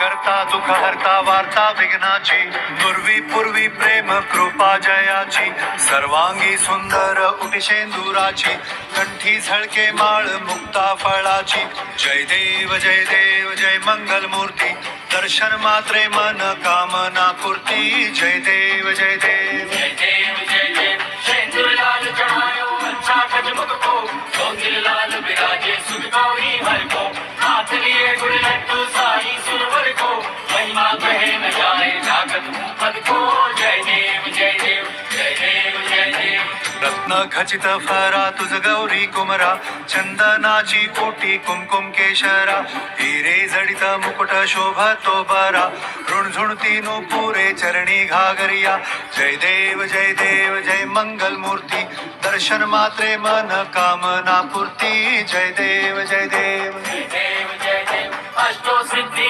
करता दुःख हरता वार्ता विघ्नाची, पूर्वी पूर्वी प्रेम कृपा जयाची, सर्वांगी सुंदर उटी शेंदुराची, कंठी झळके माळ मुक्ता फळाची. जय देव जय देव जय मंगल मूर्ती, दर्शन मात्रे मन कामना पूर्ती. जय देव जय देव जय देव जय देव शेंदूर लाल चढ़ायो अच्छा खजमुख को, चौंदिल लाल विराजे सुख गौरी हर को, हाथ लिए गुड़ लड्डू साई सुरवर को, महिमा कहे न जाए जागत पद को. जय देव जय देव जय देव जय देव. रत्न खचित फरा तुझ गौरी कुमरा, चंदनाची ओटी कुमकुम केशरा, हिरे जडित मुकुट शोभतो बरा, ऋणझुणती पुरे चरणी घागरिया. जय देव जय मंगल मूर्ती, दर्शन मात्रे मन कामना पूर्ती. जय देव जय देव जय देव जय देव अष्टो सिद्धि